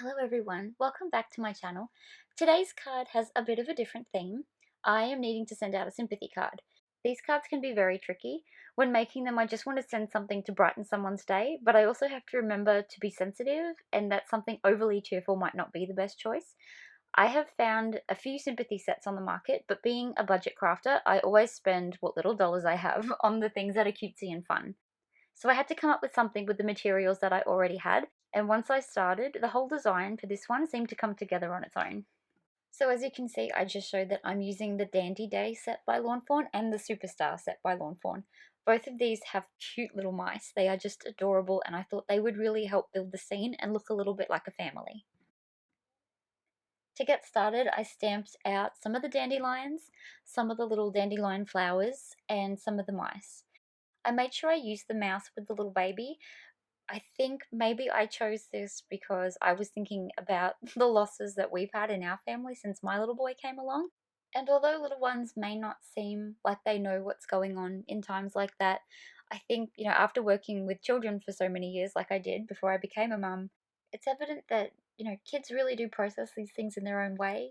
Hello everyone, welcome back to my channel. Today's card has a bit of a different theme. I am needing to send out a sympathy card. These cards can be very tricky. When making them, I just want to send something to brighten someone's day, but I also have to remember to be sensitive and that something overly cheerful might not be the best choice. I have found a few sympathy sets on the market, but being a budget crafter, I always spend what little dollars I have on the things that are cutesy and fun. So I had to come up with something with the materials that I already had, and once I started, the whole design for this one seemed to come together on its own. So as you can see, I just showed that I'm using the Dandy Day set by Fawn and the Superstar set by Fawn. Both of these have cute little mice. They are just adorable, and I thought they would really help build the scene and look a little bit like a family. To get started, I stamped out some of the dandelions, some of the little dandelion flowers, and some of the mice. I made sure I used the mouse with the little baby. I think maybe I chose this because I was thinking about the losses that we've had in our family since my little boy came along. And although little ones may not seem like they know what's going on in times like that, I think, after working with children for so many years, like I did before I became a mum, it's evident that, kids really do process these things in their own way.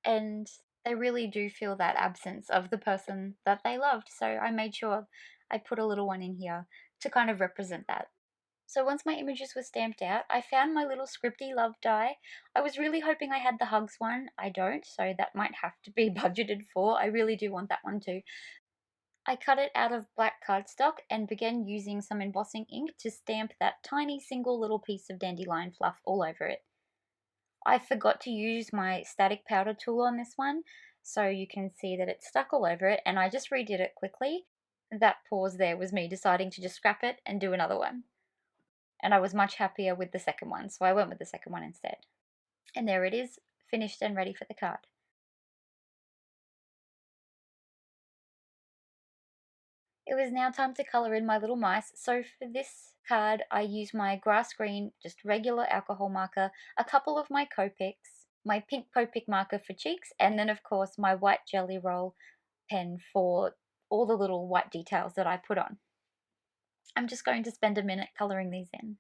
And they really do feel that absence of the person that they loved. So I made sure I put a little one in here to kind of represent that. So once my images were stamped out, I found my little scripty love die. I was really hoping I had the hugs one. I don't, so that might have to be budgeted for. I really do want that one too. I cut it out of black cardstock and began using some embossing ink to stamp that tiny single little piece of dandelion fluff all over it. I forgot to use my static powder tool on this one, so you can see that it's stuck all over it, and I just redid it quickly. That pause there was me deciding to just scrap it and do another one. And I was much happier with the second one, so I went with the second one instead. And there it is, finished and ready for the card. It was now time to colour in my little mice, so for this card I used my grass green, just regular alcohol marker, a couple of my Copics, my pink Copic marker for cheeks, and then of course my white Jelly Roll pen for all the little white details that I put on. I'm just going to spend a minute colouring these in.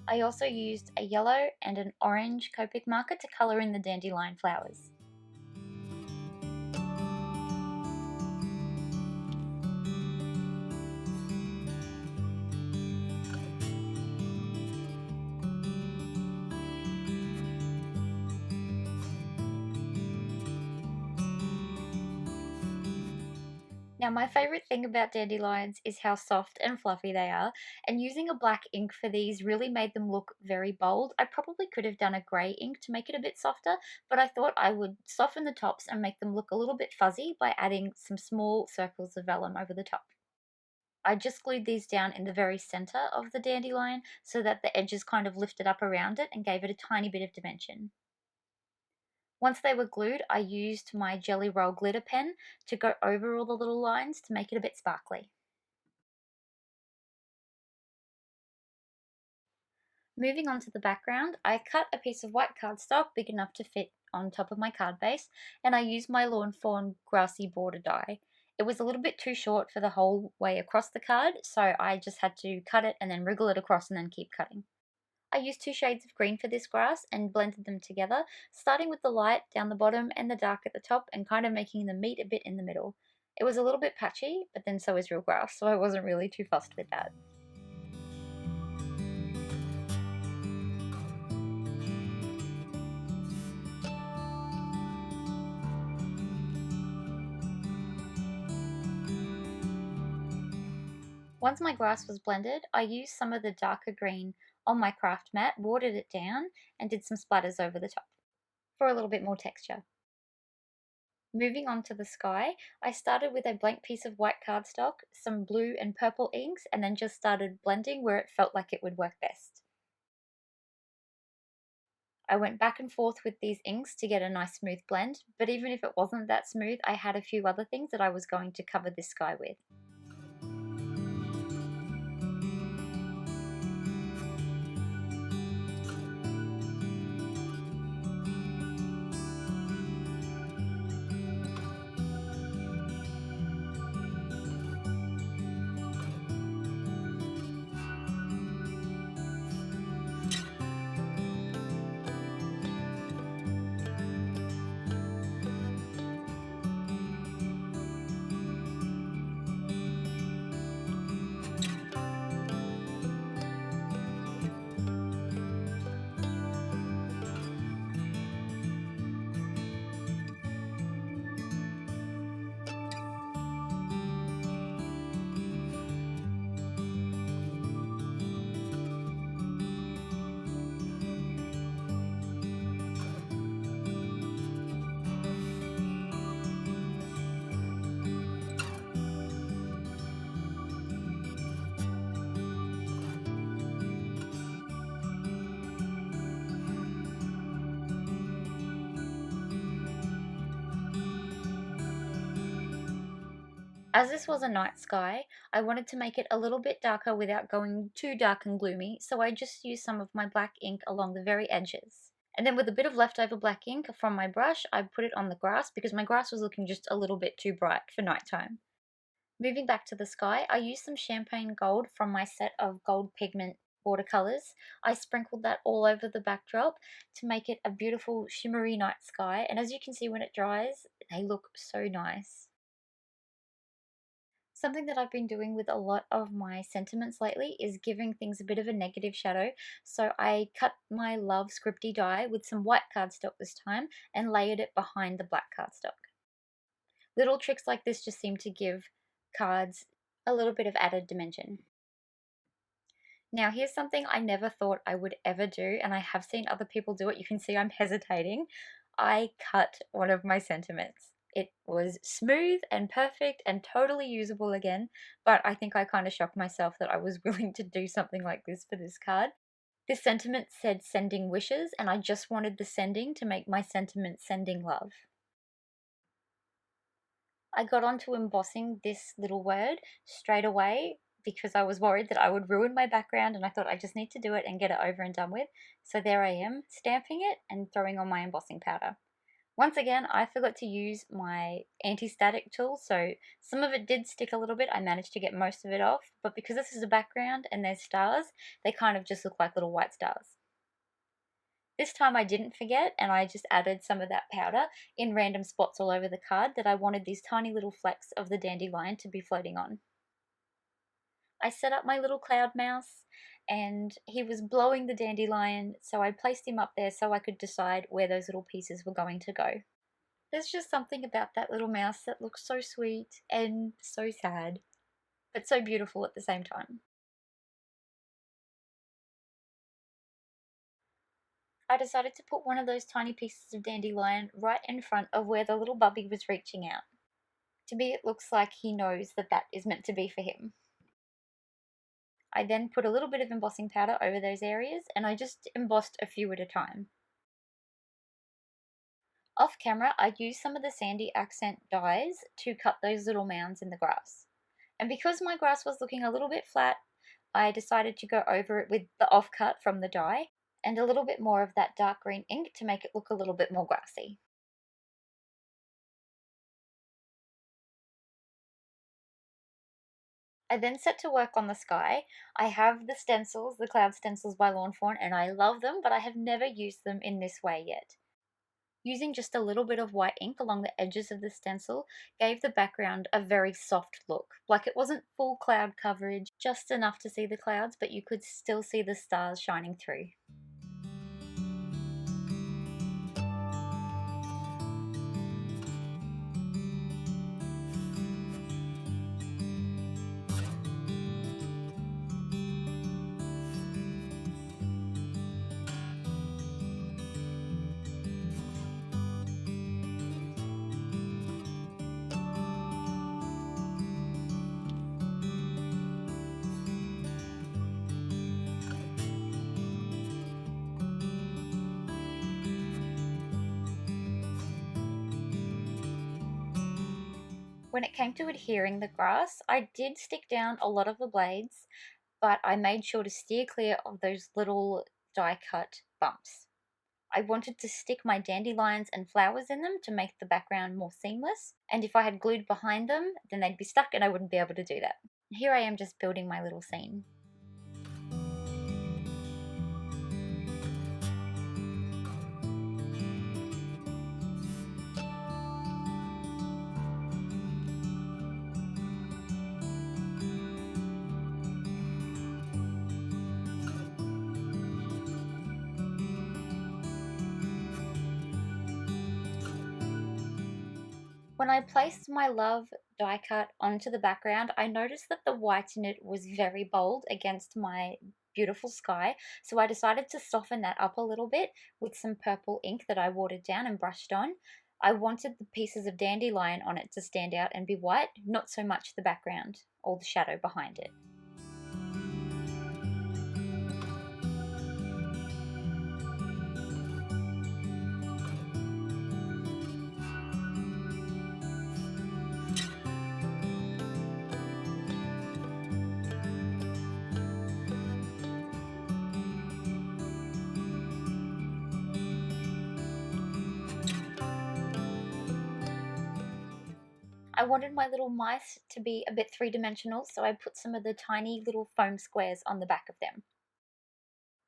I also used a yellow and an orange Copic marker to colour in the dandelion flowers. Now my favourite thing about dandelions is how soft and fluffy they are, and using a black ink for these really made them look very bold. I probably could have done a grey ink to make it a bit softer, but I thought I would soften the tops and make them look a little bit fuzzy by adding some small circles of vellum over the top. I just glued these down in the very centre of the dandelion so that the edges kind of lifted up around it and gave it a tiny bit of dimension. Once they were glued, I used my Jelly Roll glitter pen to go over all the little lines to make it a bit sparkly. Moving on to the background, I cut a piece of white cardstock big enough to fit on top of my card base, and I used my Fawn grassy border die. It was a little bit too short for the whole way across the card, so I just had to cut it and then wriggle it across and then keep cutting. I used two shades of green for this grass and blended them together, starting with the light down the bottom and the dark at the top and kind of making them meet a bit in the middle. It was a little bit patchy, but then so is real grass, so I wasn't really too fussed with that. Once my grass was blended, I used some of the darker green on my craft mat, watered it down, and did some splatters over the top for a little bit more texture. Moving on to the sky, I started with a blank piece of white cardstock, some blue and purple inks, and then just started blending where it felt like it would work best. I went back and forth with these inks to get a nice smooth blend, but even if it wasn't that smooth, I had a few other things that I was going to cover this sky with. As this was a night sky, I wanted to make it a little bit darker without going too dark and gloomy, so I just used some of my black ink along the very edges. And then with a bit of leftover black ink from my brush, I put it on the grass because my grass was looking just a little bit too bright for nighttime. Moving back to the sky, I used some champagne gold from my set of gold pigment watercolors. I sprinkled that all over the backdrop to make it a beautiful shimmery night sky, and as you can see when it dries, they look so nice. Something that I've been doing with a lot of my sentiments lately is giving things a bit of a negative shadow. So I cut my love scripty die with some white cardstock this time and layered it behind the black cardstock. Little tricks like this just seem to give cards a little bit of added dimension. Now here's something I never thought I would ever do, and I have seen other people do it. You can see I'm hesitating. I cut one of my sentiments. It was smooth and perfect and totally usable again, but I think I kind of shocked myself that I was willing to do something like this for this card. This sentiment said sending wishes, and I just wanted the sending to make my sentiment sending love. I got onto embossing this little word straight away because I was worried that I would ruin my background, and I thought I just need to do it and get it over and done with. So there I am, stamping it and throwing on my embossing powder. Once again, I forgot to use my anti-static tool, so some of it did stick a little bit. I managed to get most of it off, but because this is a background and there's stars, they kind of just look like little white stars. This time I didn't forget, and I just added some of that powder in random spots all over the card that I wanted these tiny little flecks of the dandelion to be floating on. I set up my little cloud mouse, and he was blowing the dandelion, so I placed him up there so I could decide where those little pieces were going to go. There's just something about that little mouse that looks so sweet and so sad, but so beautiful at the same time. I decided to put one of those tiny pieces of dandelion right in front of where the little bubby was reaching out. To me, it looks like he knows that that is meant to be for him. I then put a little bit of embossing powder over those areas, and I just embossed a few at a time. Off camera, I used some of the sandy accent dyes to cut those little mounds in the grass. And because my grass was looking a little bit flat, I decided to go over it with the offcut from the dye and a little bit more of that dark green ink to make it look a little bit more grassy. I then set to work on the sky. I have the stencils, the cloud stencils by Fawn, and I love them, but I have never used them in this way yet. Using just a little bit of white ink along the edges of the stencil gave the background a very soft look. Like it wasn't full cloud coverage, just enough to see the clouds, but you could still see the stars shining through. When it came to adhering the grass, I did stick down a lot of the blades, but I made sure to steer clear of those little die cut bumps. I wanted to stick my dandelions and flowers in them to make the background more seamless, and if I had glued behind them, then they'd be stuck and I wouldn't be able to do that. Here I am just building my little scene. When I placed my love die cut onto the background, I noticed that the white in it was very bold against my beautiful sky, so I decided to soften that up a little bit with some purple ink that I watered down and brushed on. I wanted the pieces of dandelion on it to stand out and be white, not so much the background or the shadow behind it. wanted my little mice to be a bit three-dimensional, so I put some of the tiny little foam squares on the back of them.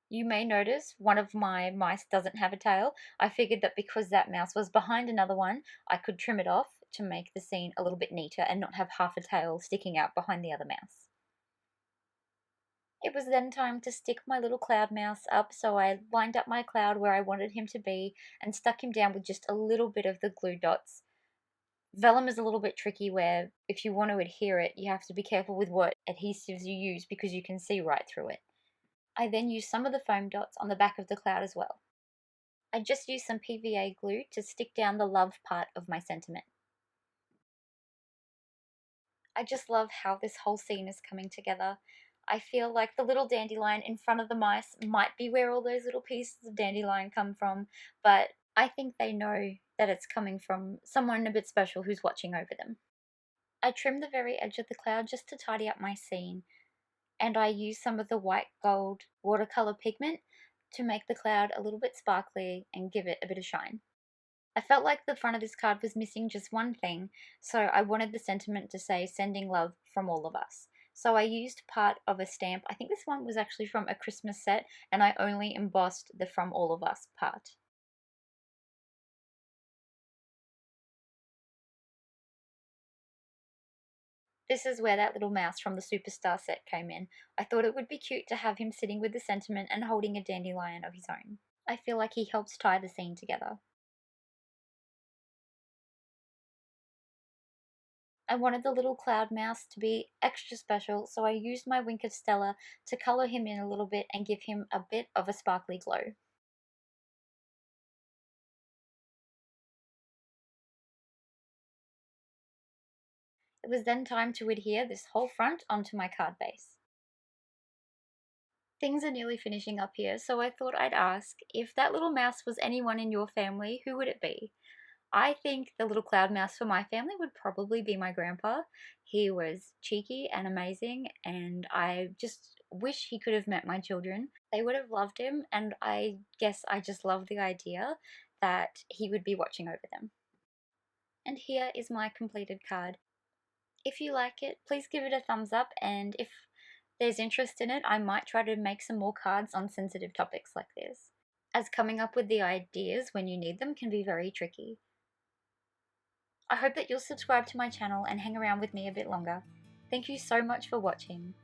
You may notice one of my mice doesn't have a tail. I figured that because that mouse was behind another one, I could trim it off to make the scene a little bit neater and not have half a tail sticking out behind the other mouse. It was then time to stick my little cloud mouse up, so I lined up my cloud where I wanted him to be and stuck him down with just a little bit of the glue dots. Vellum is a little bit tricky where if you want to adhere it, you have to be careful with what adhesives you use because you can see right through it. I then used some of the foam dots on the back of the cloud as well. I just used some PVA glue to stick down the love part of my sentiment. I just love how this whole scene is coming together. I feel like the little dandelion in front of the mice might be where all those little pieces of dandelion come from, but I think they know that it's coming from someone a bit special who's watching over them. I trimmed the very edge of the cloud just to tidy up my scene, and I used some of the white gold watercolor pigment to make the cloud a little bit sparkly and give it a bit of shine. I felt like the front of this card was missing just one thing, so I wanted the sentiment to say sending love from all of us. So I used part of a stamp. I think this one was actually from a Christmas set, and I only embossed the from all of us part. This is where that little mouse from the Superstar set came in. I thought it would be cute to have him sitting with the sentiment and holding a dandelion of his own. I feel like he helps tie the scene together. I wanted the little cloud mouse to be extra special, so I used my Wink of Stella to colour him in a little bit and give him a bit of a sparkly glow. It was then time to adhere this whole front onto my card base. Things are nearly finishing up here, so I thought I'd ask, if that little mouse was anyone in your family, who would it be? I think the little cloud mouse for my family would probably be my grandpa. He was cheeky and amazing, and I just wish he could have met my children. They would have loved him, and I guess I just love the idea that he would be watching over them. And here is my completed card. If you like it, please give it a thumbs up, and if there's interest in it, I might try to make some more cards on sensitive topics like this, as coming up with the ideas when you need them can be very tricky. I hope that you'll subscribe to my channel and hang around with me a bit longer. Thank you so much for watching.